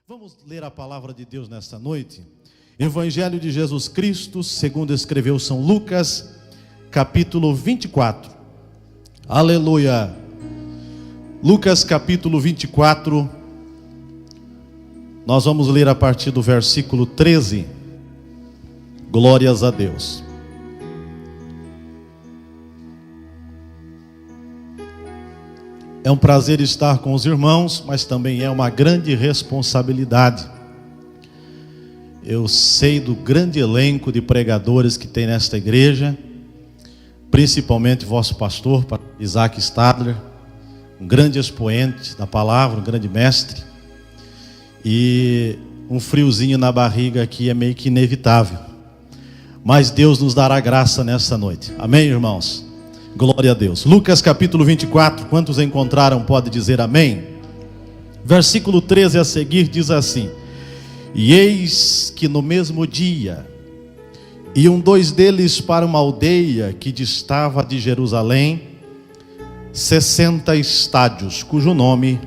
Vamos ler a palavra de Deus nesta noite. Evangelho de Jesus Cristo, segundo escreveu São Lucas, capítulo 24. Aleluia! Lucas capítulo 24, nós vamos ler a partir do versículo 13. Glórias a Deus. É um prazer estar com os irmãos, mas também é uma grande responsabilidade. Eu sei do grande elenco de pregadores que tem nesta igreja, principalmente vosso pastor, Isaac Stadler, um grande expoente da palavra, um grande mestre. E um friozinho na barriga aqui é meio que inevitável. Mas Deus nos dará graça nessa noite. Amém, irmãos? Glória a Deus. Lucas capítulo 24, quantos encontraram pode dizer amém? Versículo 13 a seguir diz assim: E eis que no mesmo dia iam dois deles para uma aldeia que distava de Jerusalém 60 estádios, cujo nome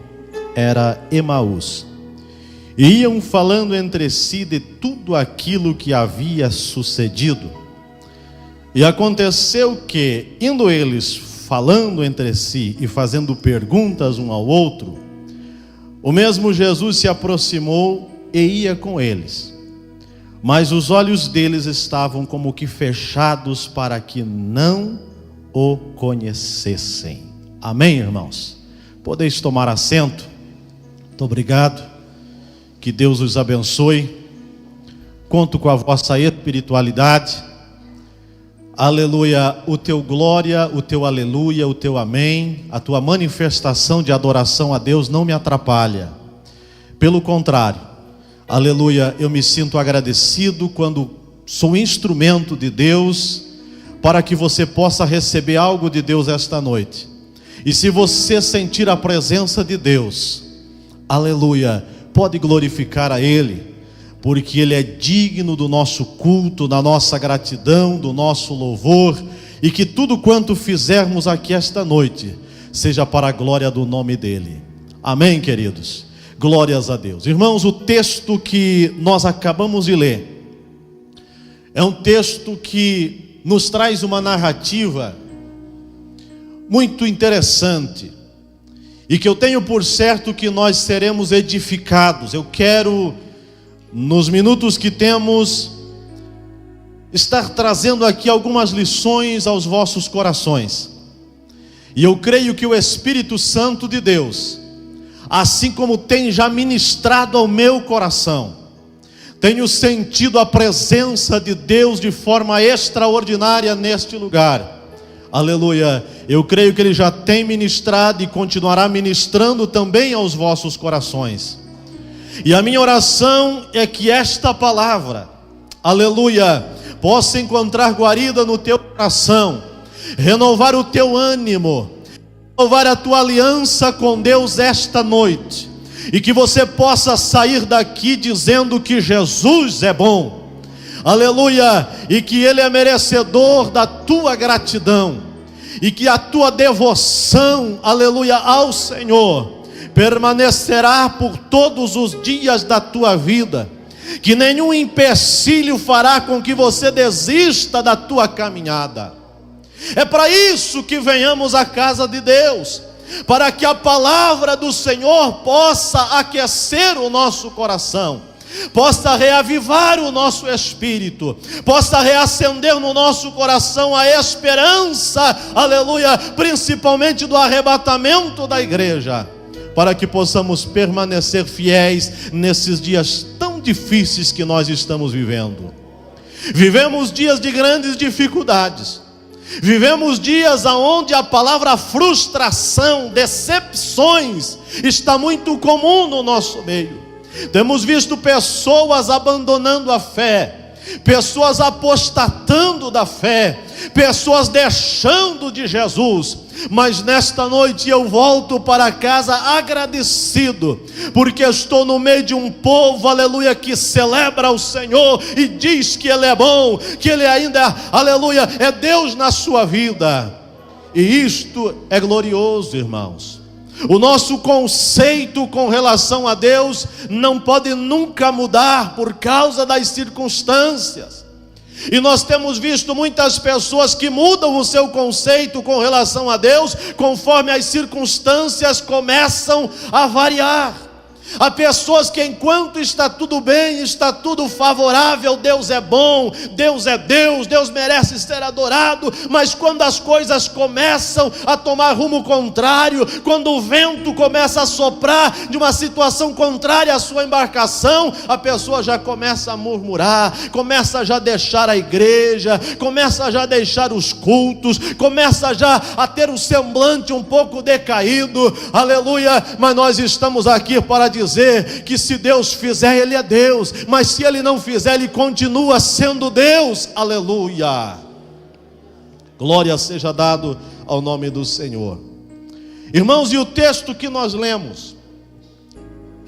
era Emaús. E iam falando entre si de tudo aquilo que havia sucedido. E aconteceu que, indo eles falando entre si e fazendo perguntas um ao outro, o mesmo Jesus se aproximou e ia com eles. Mas os olhos deles estavam como que fechados para que não o conhecessem. Amém, irmãos? Podeis tomar assento. Muito obrigado. Que Deus os abençoe. Conto com a vossa espiritualidade. Aleluia, o teu glória, o teu aleluia, o teu amém, a tua manifestação de adoração a Deus não me atrapalha. Pelo contrário, aleluia, eu me sinto agradecido quando sou instrumento de Deus para que você possa receber algo de Deus esta noite. E se você sentir a presença de Deus, aleluia, pode glorificar a Ele, porque Ele é digno do nosso culto, da nossa gratidão, do nosso louvor, e que tudo quanto fizermos aqui esta noite, seja para a glória do nome dEle. Amém, queridos? Glórias a Deus. Irmãos, o texto que nós acabamos de ler, é um texto que nos traz uma narrativa muito interessante, e que eu tenho por certo que nós seremos edificados. Eu quero, nos minutos que temos, estar trazendo aqui algumas lições aos vossos corações. E eu creio que o Espírito Santo de Deus, assim como tem já ministrado ao meu coração, tenho sentido a presença de Deus de forma extraordinária neste lugar. Aleluia. Eu creio que Ele já tem ministrado e continuará ministrando também aos vossos corações. E a minha oração é que esta palavra, aleluia, possa encontrar guarida no teu coração, renovar o teu ânimo, renovar a tua aliança com Deus esta noite, e que você possa sair daqui dizendo que Jesus é bom, aleluia, e que Ele é merecedor da tua gratidão, e que a tua devoção, aleluia, ao Senhor permanecerá por todos os dias da tua vida, que nenhum empecilho fará com que você desista da tua caminhada. É para isso que venhamos à casa de Deus, para que a palavra do Senhor possa aquecer o nosso coração, possa reavivar o nosso espírito, possa reacender no nosso coração a esperança, aleluia, principalmente do arrebatamento da igreja, para que possamos permanecer fiéis nesses dias tão difíceis que nós estamos vivendo. Vivemos dias de grandes dificuldades, vivemos dias onde a palavra frustração, decepções está muito comum no nosso meio. Temos visto pessoas abandonando a fé, pessoas apostatando da fé, pessoas deixando de Jesus. Mas nesta noite eu volto para casa agradecido, porque estou no meio de um povo, aleluia, que celebra o Senhor e diz que Ele é bom, que Ele ainda, aleluia, é Deus na sua vida. E isto é glorioso, irmãos. O nosso conceito com relação a Deus não pode nunca mudar por causa das circunstâncias. E nós temos visto muitas pessoas que mudam o seu conceito com relação a Deus conforme as circunstâncias começam a variar. Há pessoas que enquanto está tudo bem, está tudo favorável, Deus é bom, Deus é Deus, Deus merece ser adorado, mas quando as coisas começam a tomar rumo contrário, quando o vento começa a soprar de uma situação contrária à sua embarcação, a pessoa já começa a murmurar, começa já a deixar a igreja, começa já a deixar os cultos, começa já a ter o semblante um pouco decaído, aleluia. Mas nós estamos aqui para dizer que se Deus fizer, Ele é Deus, mas se Ele não fizer, Ele continua sendo Deus, aleluia. Glória seja dado ao nome do Senhor. Irmãos, e o texto que nós lemos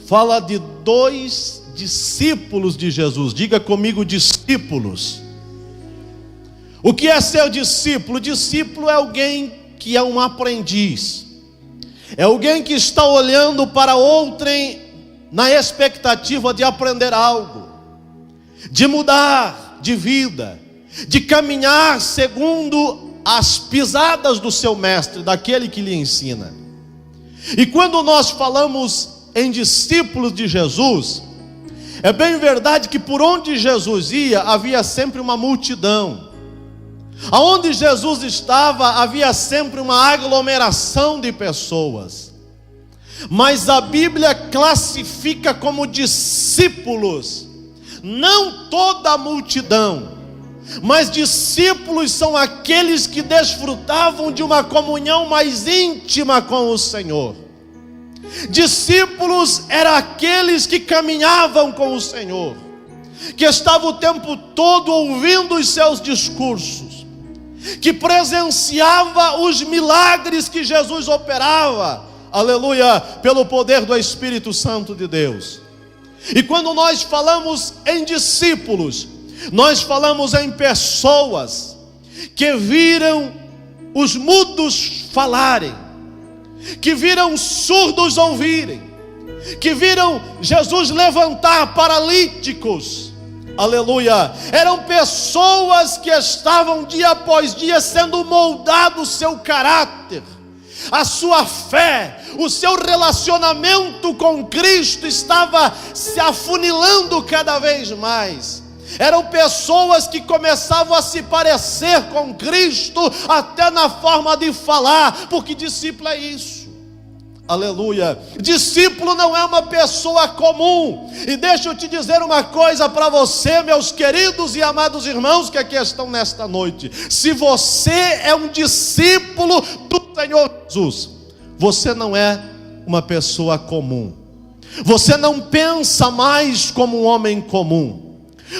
fala de 2 discípulos de Jesus. Diga comigo, discípulos. O que é ser discípulo? Discípulo é alguém que é um aprendiz, é alguém que está olhando para outrem na expectativa de aprender algo, de mudar de vida, de caminhar segundo as pisadas do seu mestre, daquele que lhe ensina. E quando nós falamos em discípulos de Jesus, é bem verdade que por onde Jesus ia, havia sempre uma multidão. Aonde Jesus estava, havia sempre uma aglomeração de pessoas. Mas a Bíblia classifica como discípulos não toda a multidão, mas discípulos são aqueles que desfrutavam de uma comunhão mais íntima com o Senhor. Discípulos eram aqueles que caminhavam com o Senhor, que estavam o tempo todo ouvindo os seus discursos, que presenciava os milagres que Jesus operava, aleluia, pelo poder do Espírito Santo de Deus. E quando nós falamos em discípulos, nós falamos em pessoas que viram os mudos falarem, que viram surdos ouvirem, que viram Jesus levantar paralíticos, aleluia. Eram pessoas que estavam dia após dia sendo moldado o seu caráter, a sua fé, o seu relacionamento com Cristo estava se afunilando cada vez mais. Eram pessoas que começavam a se parecer com Cristo, até na forma de falar, porque discípulo é isso, aleluia. Discípulo não é uma pessoa comum. E deixa eu te dizer uma coisa para você, meus queridos e amados irmãos que aqui estão nesta noite: se você é um discípulo do Senhor Jesus, você não é uma pessoa comum. Você não pensa mais como um homem comum.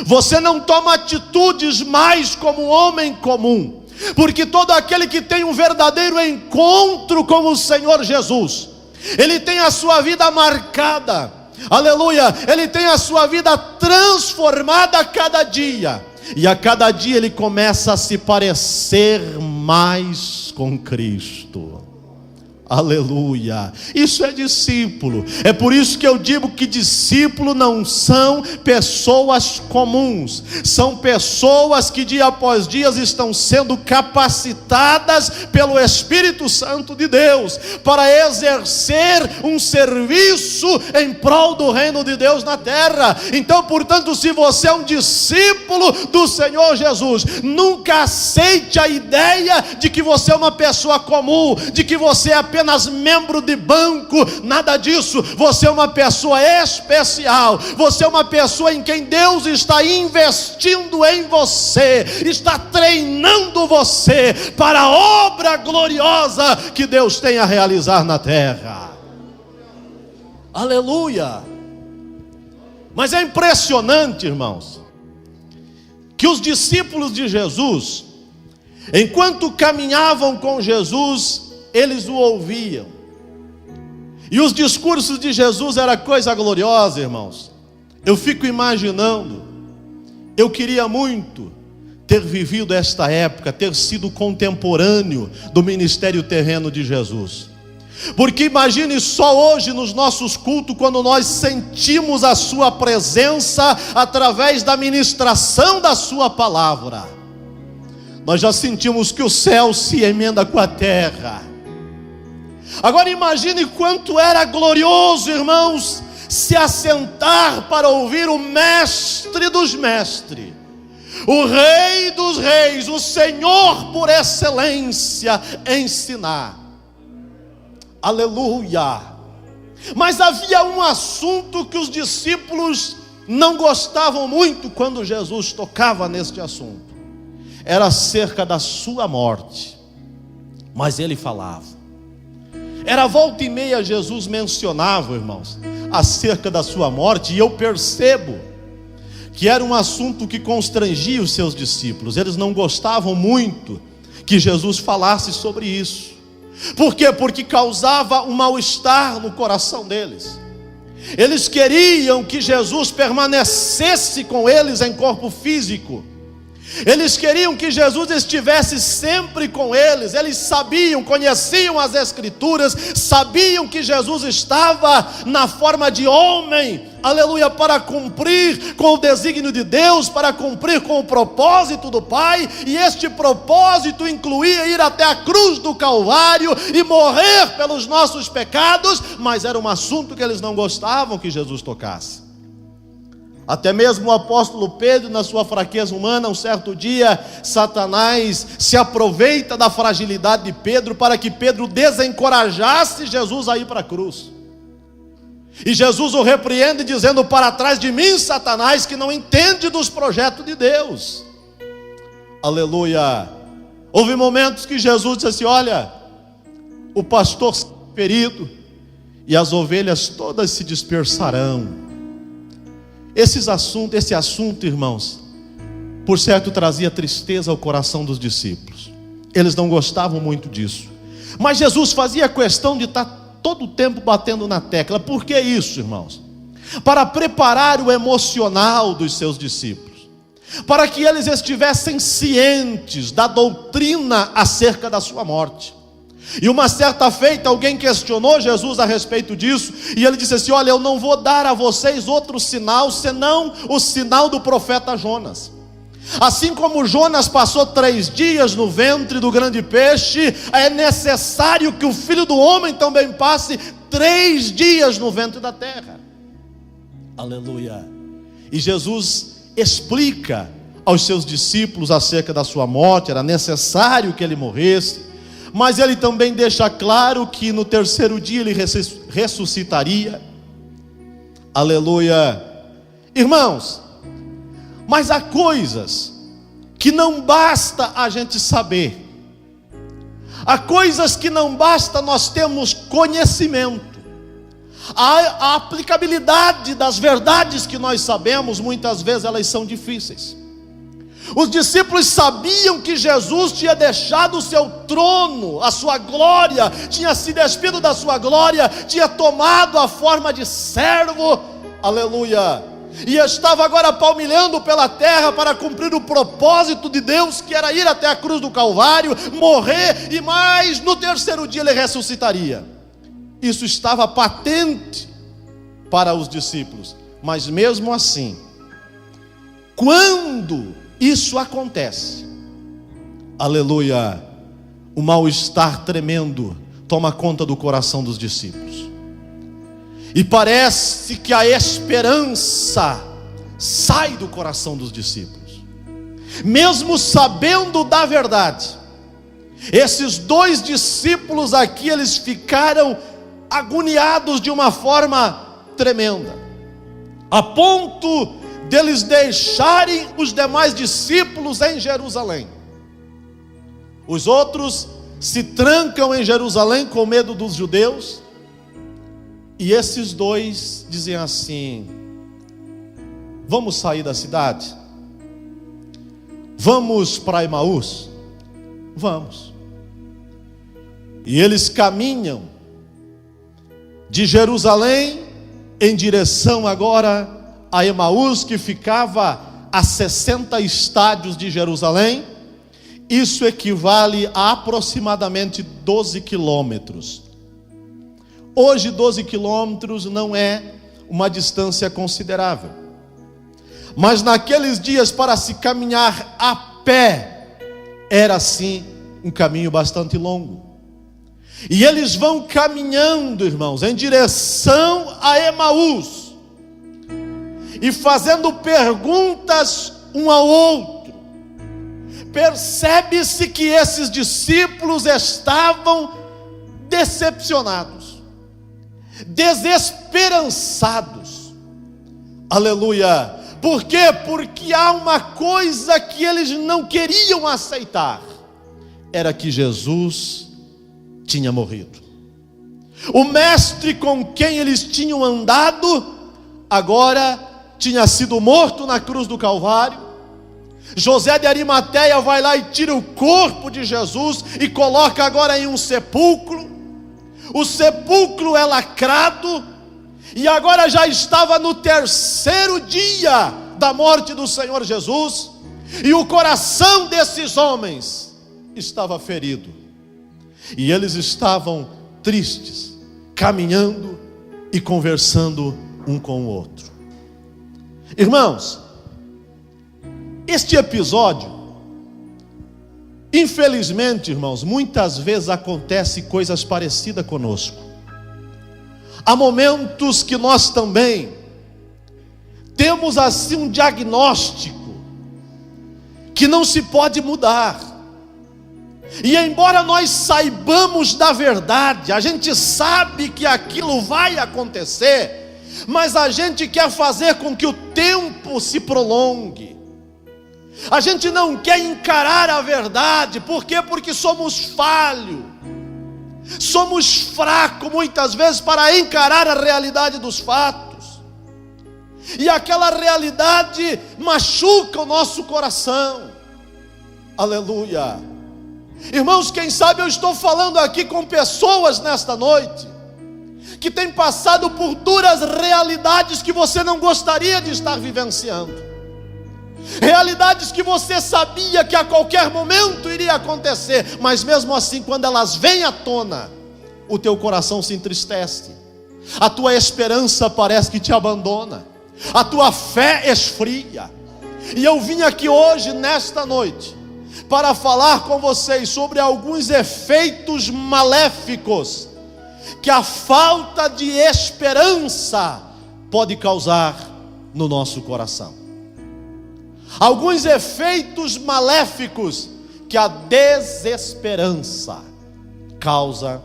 Você não toma atitudes mais como um homem comum, porque todo aquele que tem um verdadeiro encontro com o Senhor Jesus, ele tem a sua vida marcada, aleluia, ele tem a sua vida transformada a cada dia, e a cada dia ele começa a se parecer mais com Cristo. Aleluia, isso é discípulo. É por isso que eu digo que discípulo não são pessoas comuns, são pessoas que dia após dia estão sendo capacitadas pelo Espírito Santo de Deus para exercer um serviço em prol do reino de Deus na terra. Então, portanto, se você é um discípulo do Senhor Jesus, nunca aceite a ideia de que você é uma pessoa comum, de que você é apenas membro de banco. Nada disso. Você é uma pessoa especial. Você é uma pessoa em quem Deus está investindo em você, está treinando você para a obra gloriosa que Deus tem a realizar na terra. Aleluia. Mas é impressionante, irmãos, que os discípulos de Jesus, enquanto caminhavam com Jesus, eles o ouviam. E os discursos de Jesus era coisa gloriosa, irmãos. Eu fico imaginando, eu queria muito ter vivido esta época, ter sido contemporâneo do ministério terreno de Jesus. Porque imagine só hoje nos nossos cultos, quando nós sentimos a sua presença através da ministração da sua palavra, nós já sentimos que o céu se emenda com a terra. Agora imagine quanto era glorioso, irmãos, se assentar para ouvir o mestre dos mestres, o rei dos reis, o Senhor por excelência, ensinar. Aleluia! Mas havia um assunto que os discípulos não gostavam muito quando Jesus tocava neste assunto. Era acerca da sua morte. Mas ele falava. Era volta e meia Jesus mencionava, irmãos, acerca da sua morte, e eu percebo que era um assunto que constrangia os seus discípulos. Eles não gostavam muito que Jesus falasse sobre isso. Por quê? Porque causava um mal-estar no coração deles. Eles queriam que Jesus permanecesse com eles em corpo físico. Eles queriam que Jesus estivesse sempre com eles. Eles sabiam, conheciam as Escrituras, sabiam que Jesus estava na forma de homem, aleluia, para cumprir com o desígnio de Deus, para cumprir com o propósito do Pai. E este propósito incluía ir até a cruz do Calvário e morrer pelos nossos pecados. Mas era um assunto que eles não gostavam que Jesus tocasse. Até mesmo o apóstolo Pedro, na sua fraqueza humana, um certo dia, Satanás se aproveita da fragilidade de Pedro para que Pedro desencorajasse Jesus a ir para a cruz. E Jesus o repreende dizendo: para trás de mim, Satanás, que não entende dos projetos de Deus. Aleluia. Houve momentos que Jesus disse assim: olha, o pastor está ferido e as ovelhas todas se dispersarão. Esse assunto, irmãos, por certo trazia tristeza ao coração dos discípulos. Eles não gostavam muito disso. Mas Jesus fazia questão de estar todo o tempo batendo na tecla. Por que isso, irmãos? Para preparar o emocional dos seus discípulos, para que eles estivessem cientes da doutrina acerca da sua morte. E uma certa feita alguém questionou Jesus a respeito disso, e ele disse assim: olha, eu não vou dar a vocês outro sinal senão o sinal do profeta Jonas. Assim como Jonas passou 3 dias no ventre do grande peixe, é necessário que o Filho do Homem também passe 3 dias no ventre da terra. Aleluia. E Jesus explica aos seus discípulos acerca da sua morte. Era necessário que ele morresse, mas ele também deixa claro que no 3º dia ele ressuscitaria. Aleluia. Irmãos, mas há coisas que não basta a gente saber. Há coisas que não basta nós termos conhecimento. A aplicabilidade das verdades que nós sabemos, muitas vezes elas são difíceis. Os discípulos sabiam que Jesus tinha deixado o seu trono, a sua glória, tinha se despido da sua glória, tinha tomado a forma de servo, aleluia, e estava agora palmilhando pela terra para cumprir o propósito de Deus, que era ir até a cruz do Calvário, morrer, e mais no 3º dia ele ressuscitaria. Isso estava patente para os discípulos. Mas mesmo assim, quando isso acontece, aleluia, o mal-estar tremendo toma conta do coração dos discípulos. E parece que a esperança sai do coração dos discípulos. Mesmo sabendo da verdade, esses 2 discípulos aqui, eles ficaram agoniados de uma forma tremenda, a ponto deles deixarem os demais discípulos em Jerusalém. Os outros se trancam em Jerusalém com medo dos judeus, e esses 2 dizem assim: vamos sair da cidade? Vamos para Emaús? Vamos. E eles caminham de Jerusalém em direção agora a Emaús, que ficava a 60 estádios de Jerusalém. Isso equivale a aproximadamente 12 quilômetros. Hoje 12 quilômetros não é uma distância considerável, mas naqueles dias, para se caminhar a pé, era sim um caminho bastante longo. E eles vão caminhando, irmãos, em direção a Emaús, e fazendo perguntas um ao outro. Percebe-se que esses discípulos estavam decepcionados, desesperançados. Aleluia! Por quê? Porque há uma coisa que eles não queriam aceitar: era que Jesus tinha morrido. O mestre com quem eles tinham andado agora tinha sido morto na cruz do Calvário. José de Arimateia vai lá e tira o corpo de Jesus e coloca agora em um sepulcro. O sepulcro é lacrado, e agora já estava no terceiro dia da morte do Senhor Jesus, e o coração desses homens estava ferido, e eles estavam tristes, caminhando e conversando um com o outro. Irmãos, este episódio, infelizmente, irmãos, muitas vezes acontece coisas parecidas conosco. Há momentos que nós também temos assim um diagnóstico que não se pode mudar. E embora nós saibamos da verdade, a gente sabe que aquilo vai acontecer, mas a gente quer fazer com que o tempo se prolongue. A gente não quer encarar a verdade. Por quê? Porque somos falhos, somos fracos muitas vezes para encarar a realidade dos fatos, e aquela realidade machuca o nosso coração. Aleluia. Irmãos, quem sabe eu estou falando aqui com pessoas nesta noite que têm passado por duras realidades que você não gostaria de estar vivenciando, realidades que você sabia que a qualquer momento iria acontecer, mas mesmo assim, quando elas vêm à tona, o teu coração se entristece, a tua esperança parece que te abandona, a tua fé esfria. E eu vim aqui hoje, nesta noite, para falar com vocês sobre alguns efeitos maléficos que a falta de esperança pode causar no nosso coração. Alguns efeitos maléficos que a desesperança causa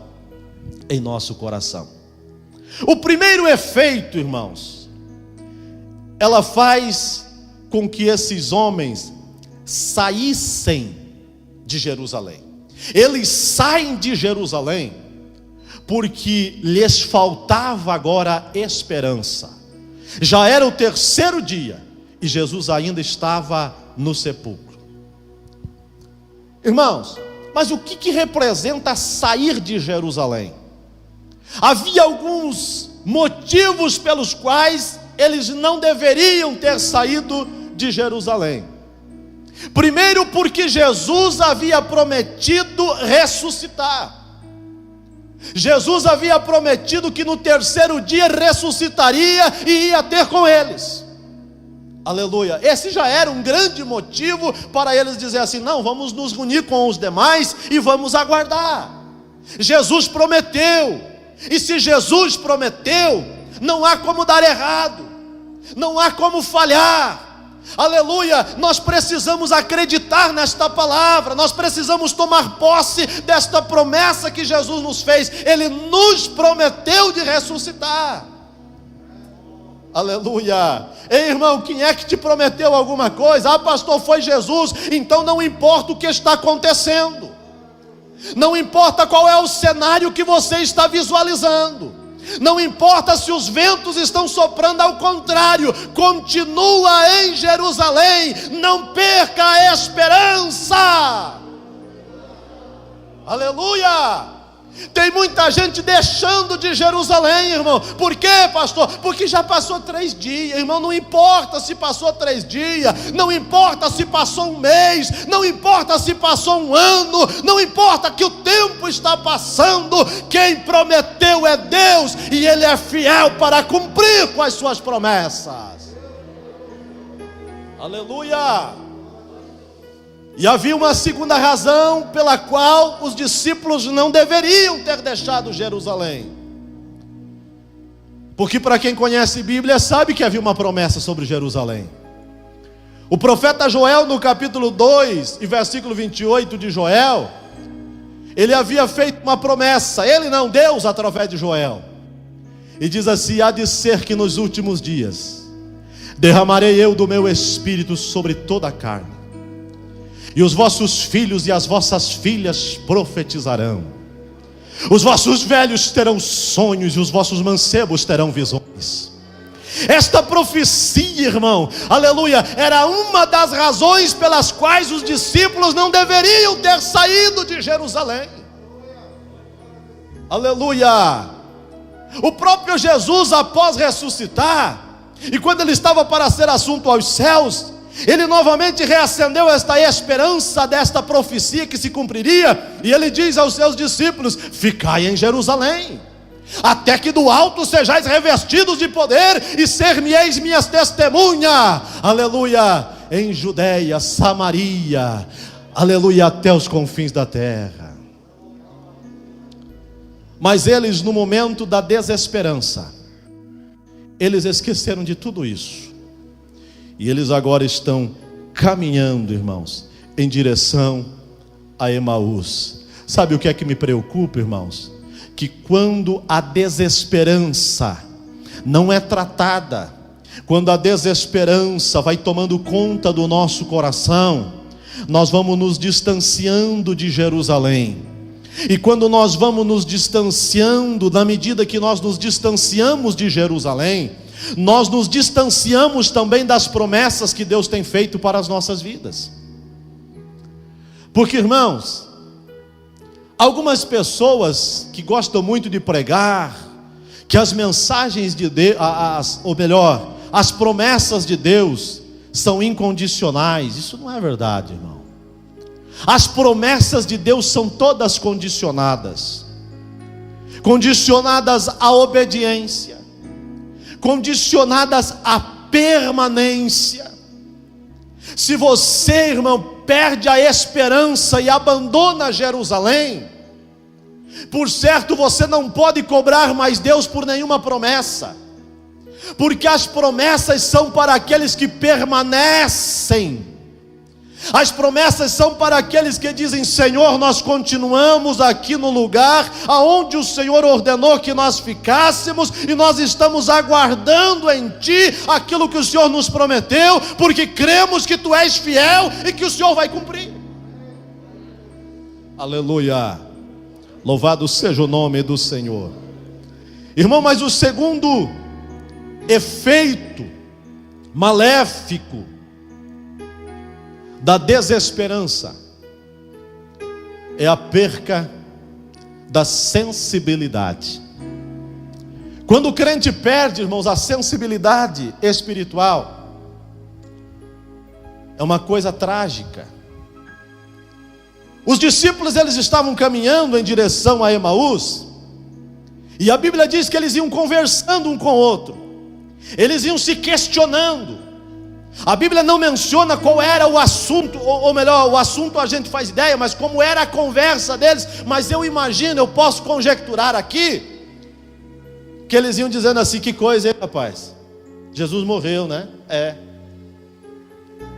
em nosso coração. O primeiro efeito, irmãos, ela faz com que esses homens saíssem de Jerusalém. Eles saem de Jerusalém porque lhes faltava agora esperança. Já era o terceiro dia e Jesus ainda estava no sepulcro. Irmãos, mas o que representa sair de Jerusalém? Havia alguns motivos pelos quais eles não deveriam ter saído de Jerusalém. Primeiro, porque Jesus havia prometido ressuscitar. Jesus havia prometido que no terceiro dia ressuscitaria e ia ter com eles. Aleluia. Esse já era um grande motivo para eles dizer assim: não, vamos nos unir com os demais e vamos aguardar. Jesus prometeu, e se Jesus prometeu, não há como dar errado, não há como falhar. Aleluia. Nós precisamos acreditar nesta palavra, nós precisamos tomar posse desta promessa que Jesus nos fez. Ele nos prometeu de ressuscitar. Aleluia. Ei, irmão, quem é que te prometeu alguma coisa? Ah, pastor, foi Jesus. Então não importa o que está acontecendo, não importa qual é o cenário que você está visualizando, não importa se os ventos estão soprando ao contrário, continua em Jerusalém, não perca a esperança. Aleluia. Tem muita gente deixando de Jerusalém, irmão. Por quê, pastor? Porque já passou 3 dias, irmão. Não importa se passou 3 dias, não importa se passou 1 mês, não importa se passou 1 ano, não importa que o tempo está passando. Quem prometeu é Deus, e Ele é fiel para cumprir com as suas promessas. Aleluia! E havia uma segunda razão pela qual os discípulos não deveriam ter deixado Jerusalém. Porque para quem conhece a Bíblia sabe que havia uma promessa sobre Jerusalém. O profeta Joel, no capítulo 2 e versículo 28 de Joel, ele havia feito uma promessa, ele não, Deus, através de Joel. E diz assim: há de ser que nos últimos dias derramarei eu do meu espírito sobre toda a carne, e os vossos filhos e as vossas filhas profetizarão, os vossos velhos terão sonhos e os vossos mancebos terão visões. Esta profecia, irmão, aleluia, era uma das razões pelas quais os discípulos não deveriam ter saído de Jerusalém. Aleluia. O próprio Jesus, após ressuscitar, e quando ele estava para ser assunto aos céus, ele novamente reacendeu esta esperança desta profecia que se cumpriria, e ele diz aos seus discípulos: ficai em Jerusalém, até que do alto sejais revestidos de poder, e ser-me-eis minhas testemunhas, aleluia, em Judeia, Samaria, aleluia, até os confins da terra. Mas eles, no momento da desesperança, eles esqueceram de tudo isso. E eles agora estão caminhando, irmãos, em direção a Emaús. Sabe o que é que me preocupa, irmãos? Que quando a desesperança não é tratada, quando a desesperança vai tomando conta do nosso coração, nós vamos nos distanciando de Jerusalém. E quando nós vamos nos distanciando, na medida que nós nos distanciamos de Jerusalém, nós nos distanciamos também das promessas que Deus tem feito para as nossas vidas. Porque, irmãos, algumas pessoas que gostam muito de pregar que as mensagens de Deus, as promessas de Deus são incondicionais. Isso não é verdade, irmão. As promessas de Deus são todas condicionadas. Condicionadas à obediência, condicionadas à permanência. Se você, irmão, perde a esperança e abandona Jerusalém, por certo você não pode cobrar mais Deus por nenhuma promessa, porque as promessas são para aqueles que permanecem. As promessas são para aqueles que dizem: Senhor, nós continuamos aqui no lugar aonde o Senhor ordenou que nós ficássemos, e nós estamos aguardando em Ti aquilo que o Senhor nos prometeu, porque cremos que Tu és fiel e que o Senhor vai cumprir. Aleluia, louvado seja o nome do Senhor. Irmão, mas o segundo efeito maléfico da desesperança é a perca da sensibilidade. Quando o crente perde, irmãos, a sensibilidade espiritual, é uma coisa trágica. Os discípulos, eles estavam caminhando em direção a Emaús, e a Bíblia diz que eles iam conversando um com o outro, eles iam se questionando. A Bíblia não menciona qual era o assunto, ou melhor, o assunto a gente faz ideia, mas como era a conversa deles. Mas eu imagino, eu posso conjecturar aqui, que eles iam dizendo assim: que coisa, hein, rapaz? Jesus morreu, né? É.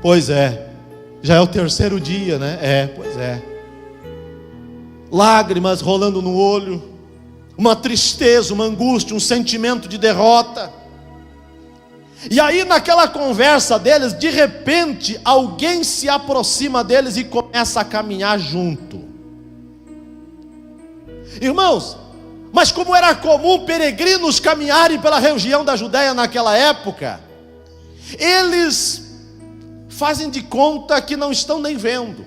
Pois é. Já é o 3º dia, né? É, pois é. Lágrimas rolando no olho, uma tristeza, uma angústia, um sentimento de derrota. E aí naquela conversa deles, de repente, alguém se aproxima deles e começa a caminhar junto. Irmãos, mas como era comum peregrinos caminharem pela região da Judéia naquela época, eles fazem de conta que não estão nem vendo.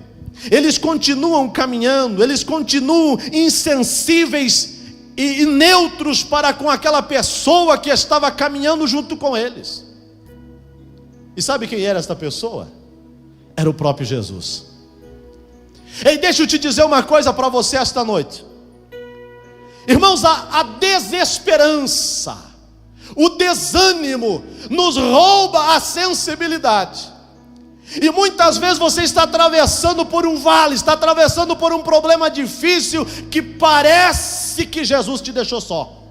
eles continuam caminhando, eles continuam insensíveis e neutros para com aquela pessoa que estava caminhando junto com eles. E sabe quem era esta pessoa? Era o próprio Jesus. E deixa eu te dizer uma coisa para você esta noite. Irmãos, a desesperança, o desânimo nos rouba a sensibilidade. E muitas vezes você está atravessando por um vale, está atravessando por um problema difícil, que parece que Jesus te deixou só.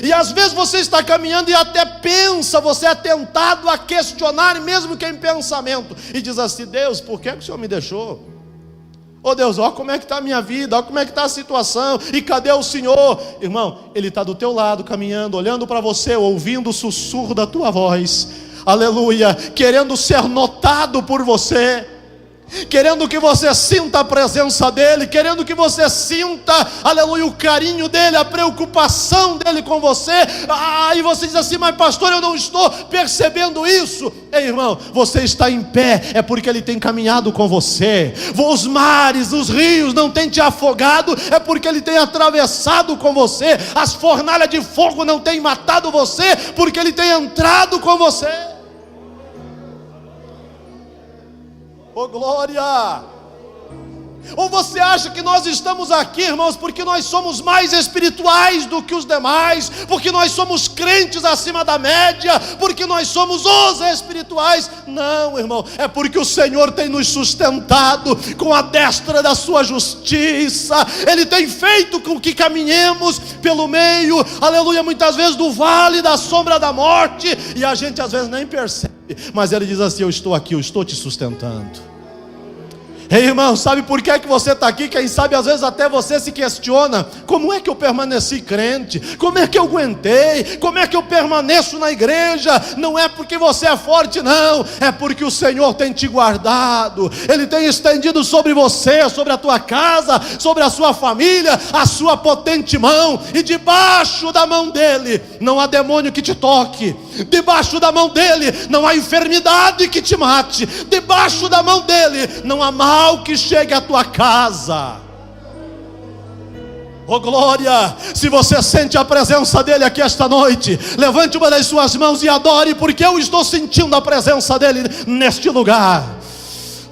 E às vezes você está caminhando e até pensa, você é tentado a questionar, mesmo que em pensamento, e diz assim: Deus, por que o Senhor me deixou? Oh Deus, olha como é que está a minha vida, olha como é que está a situação, e cadê o Senhor? Irmão, Ele está do teu lado, caminhando, olhando para você, ouvindo o sussurro da tua voz, aleluia, querendo ser notado por você, querendo que você sinta a presença dEle, querendo que você sinta, aleluia, o carinho dEle, a preocupação dEle com você. Aí você diz assim: mas pastor, eu não estou percebendo isso. Ei irmão, você está em pé, é porque Ele tem caminhado com você. Os mares, os rios não têm te afogado, é porque Ele tem atravessado com você. As fornalhas de fogo não têm matado você, porque Ele tem entrado com você. Oh glória! Ou você acha que nós estamos aqui, irmãos, porque nós somos mais espirituais do que os demais, porque nós somos crentes acima da média, porque nós somos os espirituais? Não, irmão, é porque o Senhor tem nos sustentado com a destra da sua justiça. Ele tem feito com que caminhemos pelo meio, aleluia, muitas vezes do vale da sombra da morte, e a gente às vezes nem percebe, mas Ele diz assim: eu estou aqui, eu estou te sustentando. Ei irmão, sabe por que você está aqui? Quem sabe às vezes até você se questiona: como é que eu permaneci crente? Como é que eu aguentei? Como é que eu permaneço na igreja? Não é porque você é forte, não, é porque o Senhor tem te guardado. Ele tem estendido sobre você, sobre a tua casa, sobre a sua família, a sua potente mão, e debaixo da mão dele não há demônio que te toque, debaixo da mão dele não há enfermidade que te mate, debaixo da mão dele não há mal que chegue à tua casa. Oh glória! Se você sente a presença dele aqui esta noite, levante uma das suas mãos e adore, porque eu estou sentindo a presença dele neste lugar.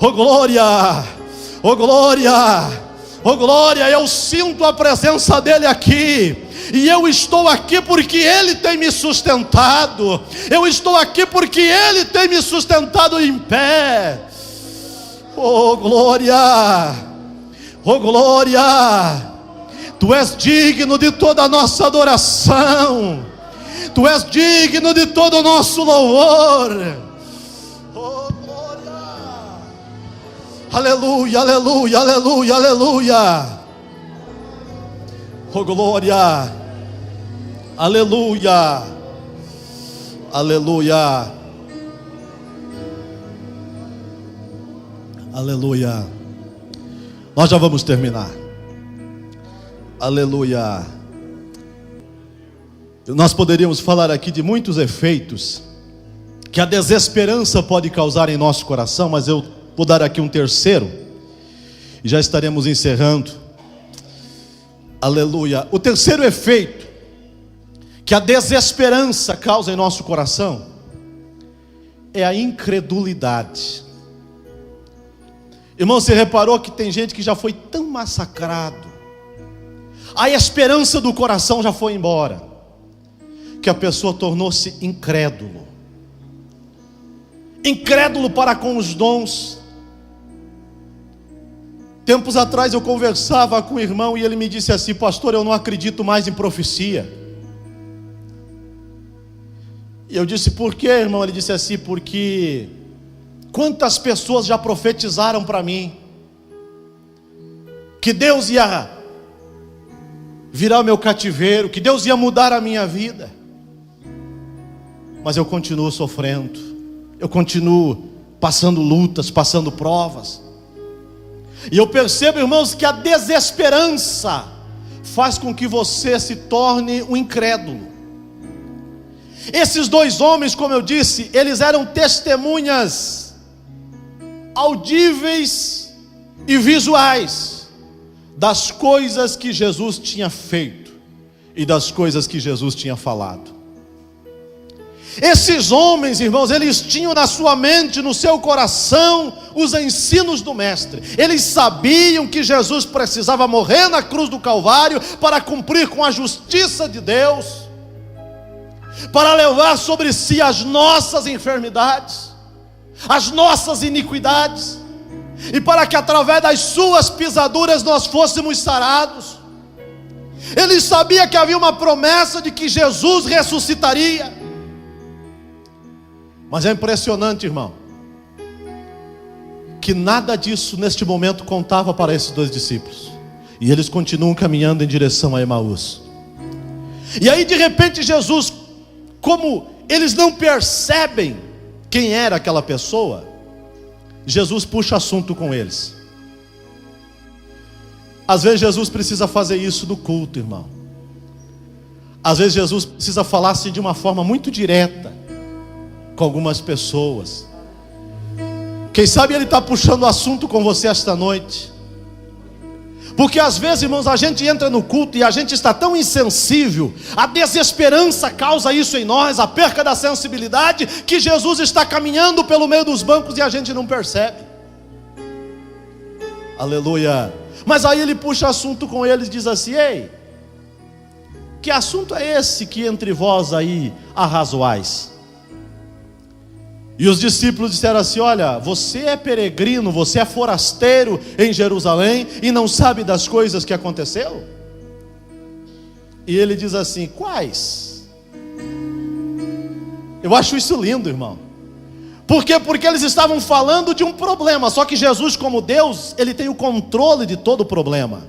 Oh glória! Oh glória! Oh glória! Eu sinto a presença dele aqui. E eu estou aqui porque Ele tem me sustentado. Eu estou aqui porque Ele tem me sustentado em pé. Oh glória! Oh glória! Tu és digno de toda a nossa adoração. Tu és digno de todo o nosso louvor. Oh glória! Aleluia, aleluia, aleluia, aleluia. Oh glória! Aleluia! Aleluia! Aleluia. Nós já vamos terminar. Aleluia. Nós poderíamos falar aqui de muitos efeitos que a desesperança pode causar em nosso coração, mas eu vou dar aqui um terceiro e já estaremos encerrando. Aleluia. O terceiro efeito que a desesperança causa em nosso coração é a incredulidade. Irmão, você reparou que tem gente que já foi tão massacrado, a esperança do coração já foi embora, que a pessoa tornou-se incrédulo. Incrédulo para com os dons. Tempos atrás eu conversava com um irmão e ele me disse assim: pastor, eu não acredito mais em profecia. E eu disse: por quê, irmão? Ele disse assim: porque quantas pessoas já profetizaram para mim que Deus ia virar o meu cativeiro, que Deus ia mudar a minha vida, mas eu continuo sofrendo, eu continuo passando lutas, passando provas. E eu percebo, irmãos, que a desesperança faz com que você se torne um incrédulo. Esses dois homens, como eu disse, eles eram testemunhas audíveis e visuais das coisas que Jesus tinha feito e das coisas que Jesus tinha falado. Esses homens, irmãos, eles tinham na sua mente, no seu coração, os ensinos do Mestre. Eles sabiam que Jesus precisava morrer na cruz do Calvário para cumprir com a justiça de Deus, para levar sobre si as nossas enfermidades, as nossas iniquidades, e para que através das suas pisaduras nós fôssemos sarados. Eles sabiam que havia uma promessa de que Jesus ressuscitaria. Mas é impressionante, irmão, que nada disso neste momento contava para esses dois discípulos. E eles continuam caminhando em direção a Emaús. E aí de repente Jesus, como eles não percebem quem era aquela pessoa, Jesus puxa assunto com eles. Às vezes Jesus precisa fazer isso no culto, irmão. Às vezes Jesus precisa falar assim de uma forma muito direta com algumas pessoas. Quem sabe Ele está puxando o assunto com você esta noite. Porque às vezes, irmãos, a gente entra no culto e a gente está tão insensível, a desesperança causa isso em nós, a perca da sensibilidade, que Jesus está caminhando pelo meio dos bancos e a gente não percebe. Aleluia. Mas aí Ele puxa assunto com eles e diz assim: ei, que assunto é esse que entre vós aí arrazoais? E os discípulos disseram assim: olha, você é peregrino, você é forasteiro em Jerusalém e não sabe das coisas que aconteceram? E ele diz assim: quais? Eu acho isso lindo, irmão. Por quê? Porque eles estavam falando de um problema, só que Jesus, como Deus, Ele tem o controle de todo o problema.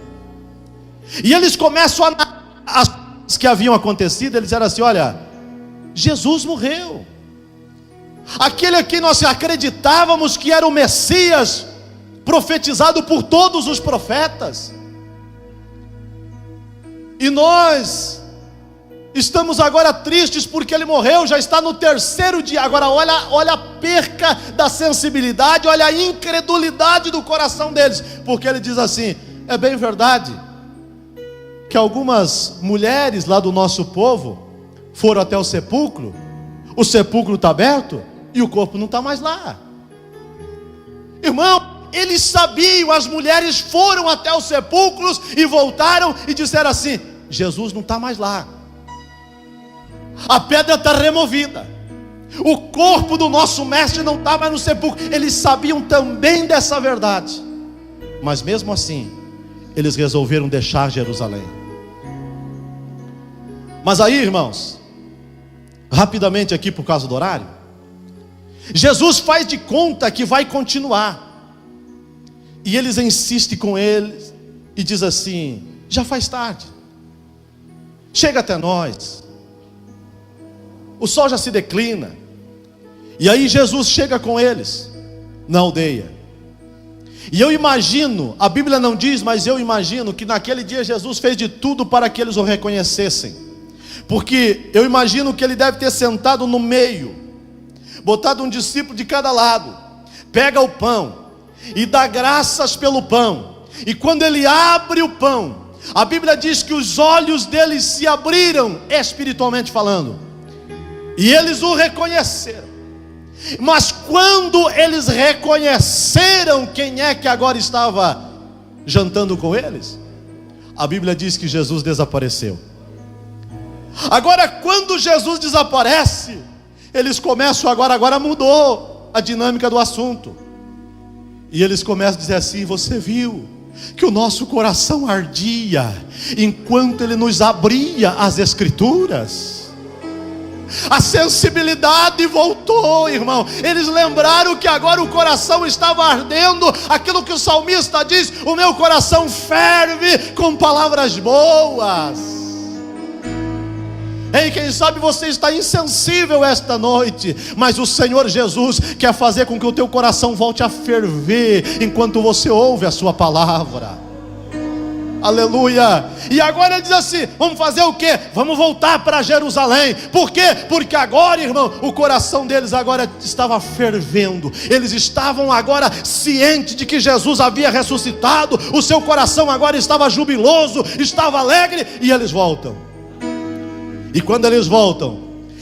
E eles começam a as coisas que haviam acontecido. Eles disseram assim: olha, Jesus morreu. Aquele a quem nós acreditávamos que era o Messias, profetizado por todos os profetas, e nós estamos agora tristes porque ele morreu, já está no 3º dia. Agora olha a perca da sensibilidade, olha a incredulidade do coração deles, porque ele diz assim: é bem verdade que algumas mulheres lá do nosso povo foram até o sepulcro está aberto e o corpo não está mais lá. Irmão, eles sabiam, as mulheres foram até os sepulcros e voltaram e disseram assim: Jesus não está mais lá, a pedra está removida, o corpo do nosso mestre não está mais no sepulcro. Eles sabiam também dessa verdade, mas mesmo assim eles resolveram deixar Jerusalém. Mas aí, irmãos, rapidamente aqui por causa do horário, Jesus faz de conta que vai continuar, e eles insistem com eles e diz assim: já faz tarde, chega até nós, o sol já se declina. E aí Jesus chega com eles na aldeia, e eu imagino, a Bíblia não diz, mas eu imagino que naquele dia Jesus fez de tudo para que eles o reconhecessem, porque eu imagino que ele deve ter sentado no meio, botado um discípulo de cada lado, pega o pão e dá graças pelo pão, e quando ele abre o pão, a Bíblia diz que os olhos deles se abriram, espiritualmente falando, e eles o reconheceram. Mas quando eles reconheceram quem é que agora estava jantando com eles, a Bíblia diz que Jesus desapareceu. Agora, quando Jesus desaparece, eles começam agora mudou a dinâmica do assunto, e eles começam a dizer assim: você viu que o nosso coração ardia enquanto Ele nos abria as Escrituras? A sensibilidade voltou, irmão. Eles lembraram que agora o coração estava ardendo, aquilo que o salmista diz: o meu coração ferve com palavras boas. Ei, quem sabe você está insensível esta noite, mas o Senhor Jesus quer fazer com que o teu coração volte a ferver enquanto você ouve a sua palavra. Aleluia. E agora ele diz assim: vamos fazer o quê? Vamos voltar para Jerusalém. Por quê? Porque agora, irmão, o coração deles agora estava fervendo. Eles estavam agora cientes de que Jesus havia ressuscitado. O seu coração agora estava jubiloso, estava alegre. E eles voltam. E quando eles voltam,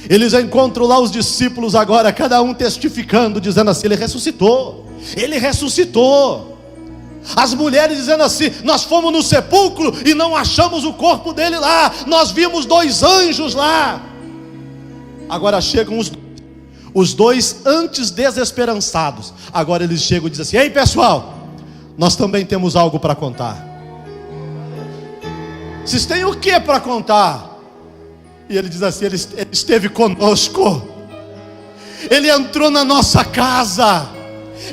eles encontram lá os discípulos agora, cada um testificando, dizendo assim: ele ressuscitou. Ele ressuscitou. As mulheres dizendo assim: nós fomos no sepulcro e não achamos o corpo dele lá. Nós vimos 2 anjos lá. Agora chegam os dois antes desesperançados. Agora eles chegam e dizem assim: ei pessoal, nós também temos algo para contar. Vocês têm o que para contar? E ele diz assim: ele esteve conosco. Ele entrou na nossa casa.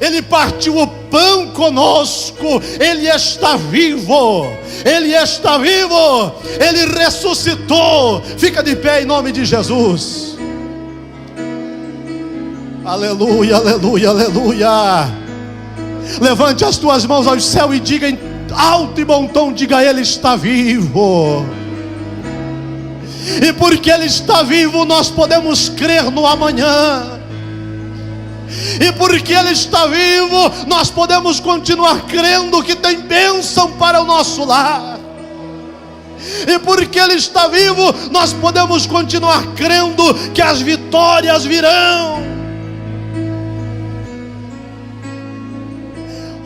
Ele partiu o pão conosco. Ele está vivo. Ele está vivo. Ele ressuscitou. Fica de pé em nome de Jesus. Aleluia, aleluia, aleluia. Levante as tuas mãos ao céu e diga em alto e bom tom: diga, ele está vivo. E porque ele está vivo, nós podemos crer no amanhã. E porque ele está vivo, nós podemos continuar crendo que tem bênção para o nosso lar. E porque ele está vivo, nós podemos continuar crendo que as vitórias virão.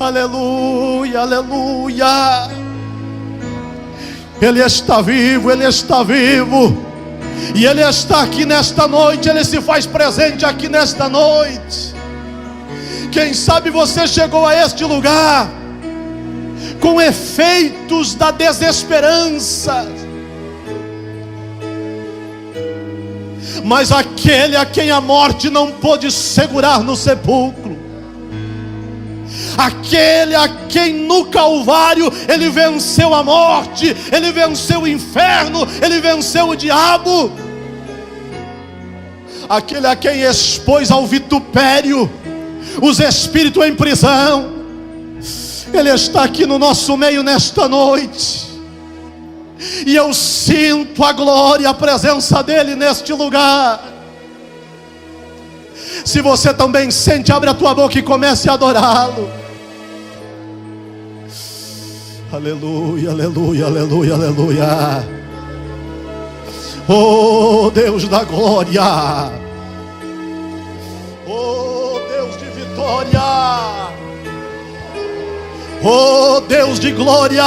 Aleluia, aleluia. Ele está vivo, ele está vivo. E ele está aqui nesta noite, ele se faz presente aqui nesta noite. Quem sabe você chegou a este lugar com efeitos da desesperança, mas aquele a quem a morte não pôde segurar no sepulcro, aquele a quem no Calvário ele venceu a morte, ele venceu o inferno, ele venceu o diabo, aquele a quem expôs ao vitupério os espíritos em prisão, ele está aqui no nosso meio nesta noite. E eu sinto a glória, a presença dele neste lugar. Se você também sente, abre a tua boca e comece a adorá-lo. Aleluia, aleluia, aleluia, aleluia. Oh Deus da glória, oh Deus de vitória, oh Deus de glória,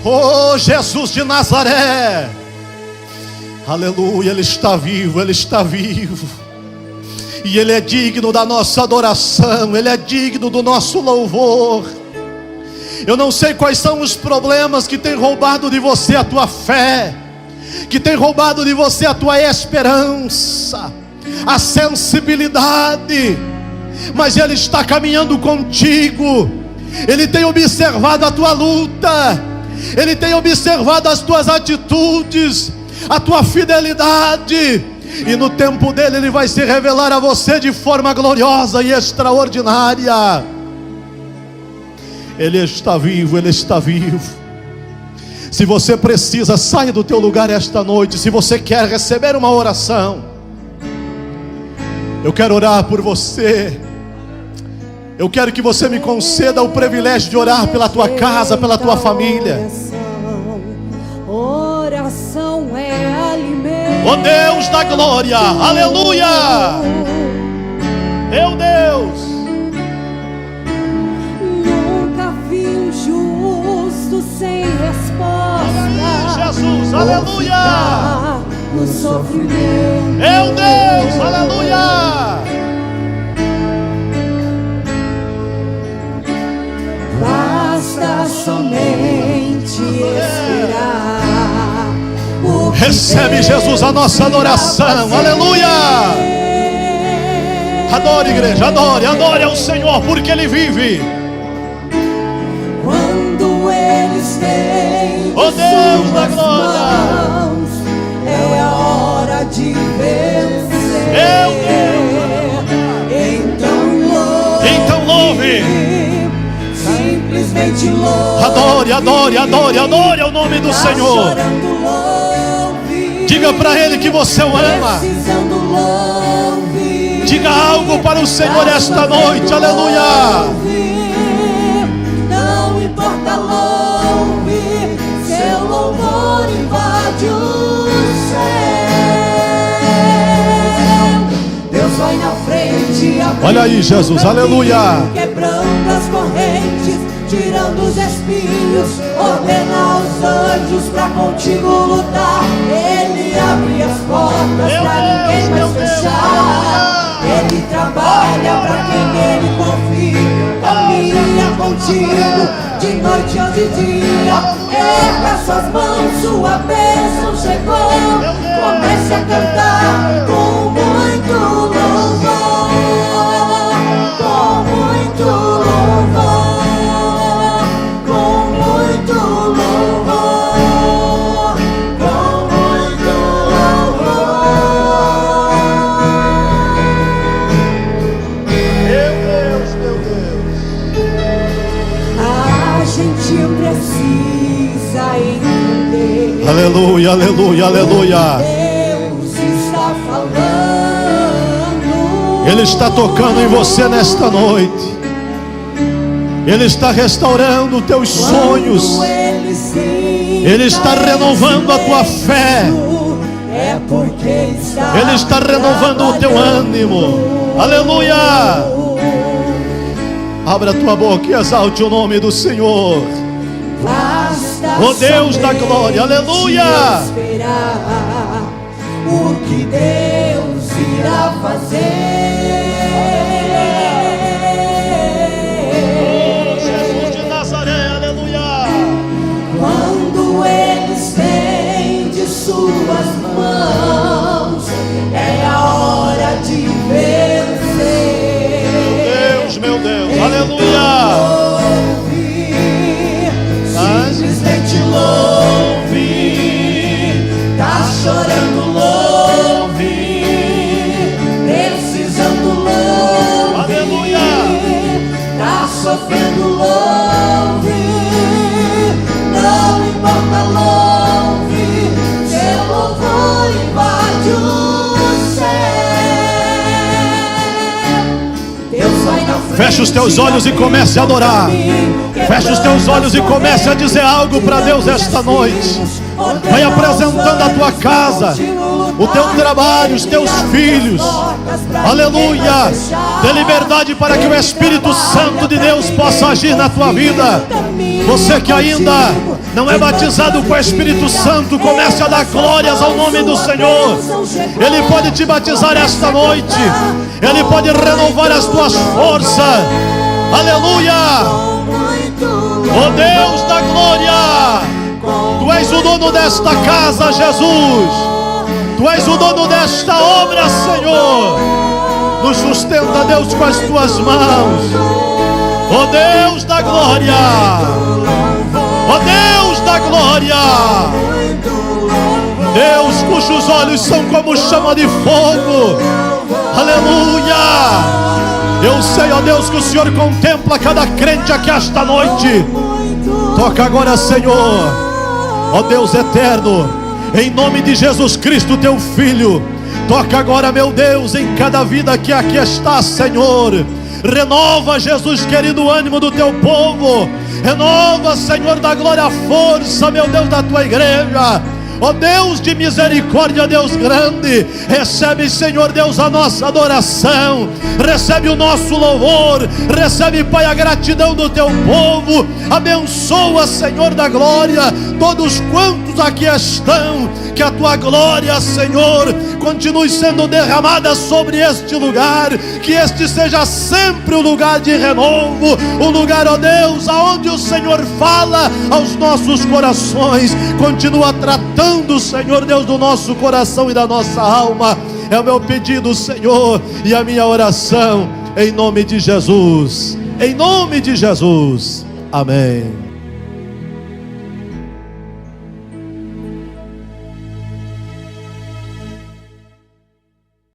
oh Jesus de Nazaré. Aleluia, ele está vivo, ele está vivo. E ele é digno da nossa adoração, ele é digno do nosso louvor. Eu não sei quais são os problemas que têm roubado de você a tua fé, que têm roubado de você a tua esperança, a sensibilidade, mas ele está caminhando contigo. Ele tem observado a tua luta, ele tem observado as tuas atitudes, a tua fidelidade, e no tempo dele ele vai se revelar a você de forma gloriosa e extraordinária. Ele está vivo, ele está vivo. Se você precisa, saia do teu lugar esta noite. Se você quer receber uma oração, eu quero orar por você. Eu quero que você me conceda o privilégio de orar pela tua casa, pela tua família. Oração é alimento. Oh Deus da glória, aleluia. Meu Deus, nunca vi um justo sem resposta. Jesus, aleluia. No sofrimento. Meu Deus, aleluia. Basta somente esperar. Recebe, Jesus, a nossa adoração, aleluia. Adore, igreja, adore, adore ao Senhor, porque Ele vive. Quando Ele estende Oh Deus da suas glória, mãos, é a hora de vencer. Meu Deus, Então louve, então louve. simplesmente simplesmente louve. Adore, adore, adore, adore ao nome do Senhor. Chorando, louve. Diga para Ele que você o ama. Precisando, louve. Diga algo para o Senhor esta noite, aleluia. Não importa, louve. Seu louvor invade o céu. Deus vai na frente. Olha aí, Jesus, aleluia. Quebrando as correntes, tirando os espinhos, ordena aos anjos pra contigo lutar. Ele abre as portas pra ninguém mais fechar. Ele trabalha pra quem ele confia, caminha contigo de noite ou de dia. Erga suas mãos, sua bênção chegou. Comece a cantar com muito louvor, com muito louvor, com muito louvor, com muito louvor. Meu Deus, meu Deus. A gente precisa entender. Aleluia, aleluia, aleluia. Deus está falando. Ele está tocando em você nesta noite. Ele está restaurando teus sonhos. Ele está renovando a tua fé. Ele está renovando o teu ânimo. Aleluia. Abra a tua boca e exalte o nome do Senhor. Oh Deus da glória, aleluia. O que Deus irá fazer. Jesus de Nazaré, aleluia. Quando Ele estende suas mãos, é a hora de vencer. Meu Deus, aleluia. Simplesmente louve. Tá chorando, louve. Precisando, louve. Aleluia. Tá sofrendo, louve. Não importa, louve. Seu louvor invade o céu. Deus vai na frente. Feche os teus olhos e comece a adorar. Feche os teus olhos e comece a dizer algo para Deus esta noite. Vai apresentando a tua casa, o teu trabalho, os teus filhos. Aleluia. Dê liberdade para que o Espírito Santo de Deus possa agir na tua vida. Você que ainda não é batizado com o Espírito Santo, comece a dar glórias ao nome do Senhor. Ele pode te batizar esta noite. Ele pode renovar as tuas forças. Aleluia. Oh Deus da glória, Tu és o dono desta casa, Jesus. Tu és o dono desta obra, Senhor. Nos sustenta, Deus, com as Tuas mãos. Oh Deus da glória, oh Deus da glória, Deus cujos olhos são como chama de fogo. Aleluia. Eu sei, ó Deus, que o Senhor contempla cada crente aqui esta noite. Toca agora, Senhor, ó Deus eterno, em nome de Jesus Cristo, Teu Filho. Toca agora, meu Deus, em cada vida que aqui está, Senhor. Renova, Jesus querido, o ânimo do Teu povo. Renova, Senhor da glória, a força, meu Deus, da Tua igreja. Ó Deus de misericórdia, Deus grande, recebe, Senhor Deus, a nossa adoração, recebe o nosso louvor, recebe, Pai, a gratidão do Teu povo. Abençoa, Senhor da glória, todos quantos aqui estão. Que a Tua glória, Senhor, continue sendo derramada sobre este lugar. Que este seja sempre o lugar de renovo, o lugar, ó Deus, aonde o Senhor fala aos nossos corações. Continua tratando, Senhor Deus, do nosso coração e da nossa alma. É o meu pedido, Senhor, e a minha oração, em nome de Jesus. Em nome de Jesus. Amém.